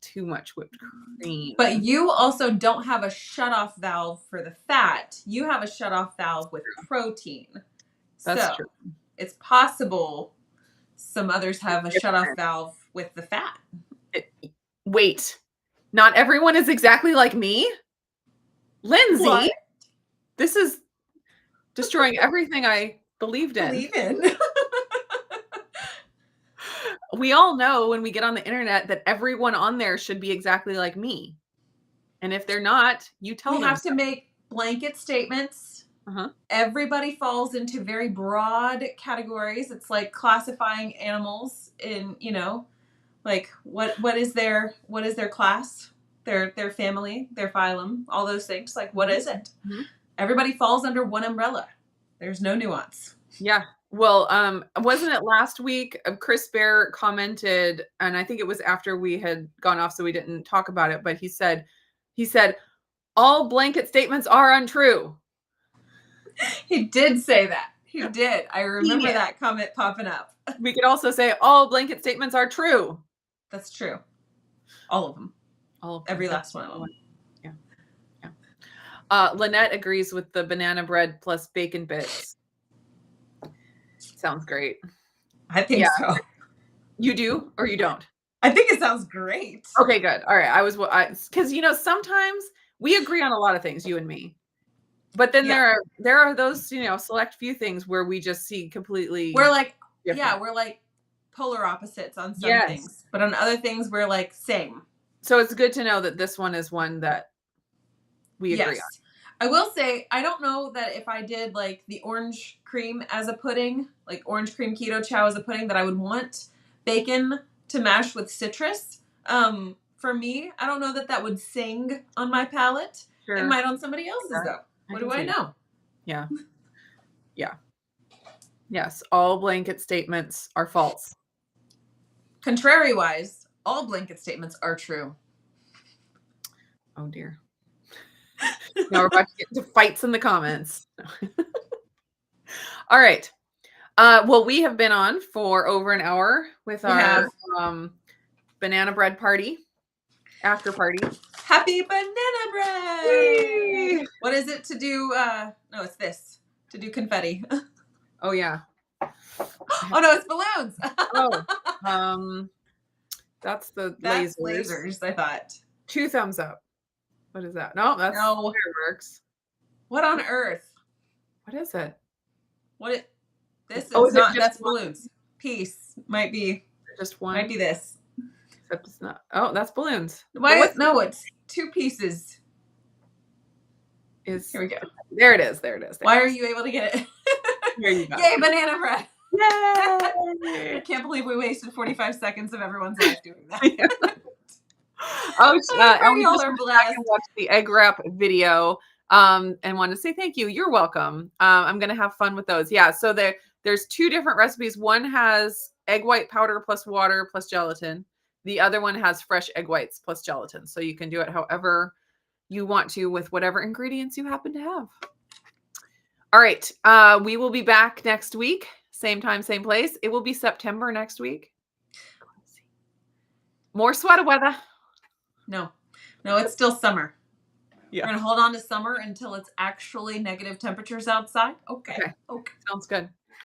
too much whipped cream. But you also don't have a shutoff valve for the fat. You have a shutoff valve with protein. That's So true. it's possible some others have a shutoff Different. valve with the fat. It- Wait, not everyone is exactly like me? What? Lindsay, this is destroying everything I believed in. Believe in. We all know when we get on the internet that everyone on there should be exactly like me. And if they're not, you tell We them have so. to make blanket statements. Uh-huh. Everybody falls into very broad categories. It's like classifying animals in, like what is their class, their family, their phylum, all those things. Like what is it? Mhm. Everybody falls under one umbrella. There's no nuance. Yeah. Well, wasn't it last week Chris Bear commented, and I think it was after we had gone off, so we didn't talk about it, but he said, all blanket statements are untrue. He did say that. He did. I Dang remember it. that comment popping up. We could also say all blanket statements are true. That's true. All of them. All of them. Every That's last one of them. yeah. Yeah. Lynette agrees with the banana bread plus bacon bits. Sounds great. I think Yeah. so. You do or you don't? I think it sounds great. Okay, good. All right. Because sometimes we agree on a lot of things, you and me. But then Yeah. there are those, select few things where we just see completely We're like, different. we're like polar opposites on some Yes. things, but on other things we're like same. So it's good to know that this one is one that we agree on. I will say, I don't know that if I did like the orange cream as a pudding, like orange cream KetoChow as a pudding, that I would want bacon to mash with citrus. For me, I don't know that would sing on my palate. Sure. It might on somebody else's Yeah, though. What can do I see that. know? Yeah. Yeah. Yes. All blanket statements are false. Contrary-wise, all blanket statements are true. Oh dear. Now we're about to get into fights in the comments. All right. Well, we have been on for over an hour with our banana bread party, after party. Happy banana bread! Yay! What is it to do? No, it's this. To do confetti. Oh yeah. Oh no, it's balloons. Oh, that's the That's lasers. lasers, I thought. 2 thumbs up. What is that? No, that's fireworks. What on earth? What is it? This is is it not. just That's one? balloons. Peace might be. Just one. Might be this. Except it's not. Oh, that's balloons. Why? No, it's 2 pieces. Here we go. There it is. There it is. Why are you able to get it? Here you go. Yay, banana bread! Yay! I can't believe we wasted 45 seconds of everyone's life doing that. Oh, y'all are blessed. Watch the egg wrap video and want to say thank you. You're welcome. I'm gonna have fun with those. Yeah. So there's 2 different recipes. One has egg white powder plus water plus gelatin. The other one has fresh egg whites plus gelatin. So you can do it however you want to with whatever ingredients you happen to have. All right. We will be back next week. Same time, same place. It will be September next week. More sweater weather. No, it's still summer. Yeah. We're going to hold on to summer until it's actually negative temperatures outside. Okay. Sounds good.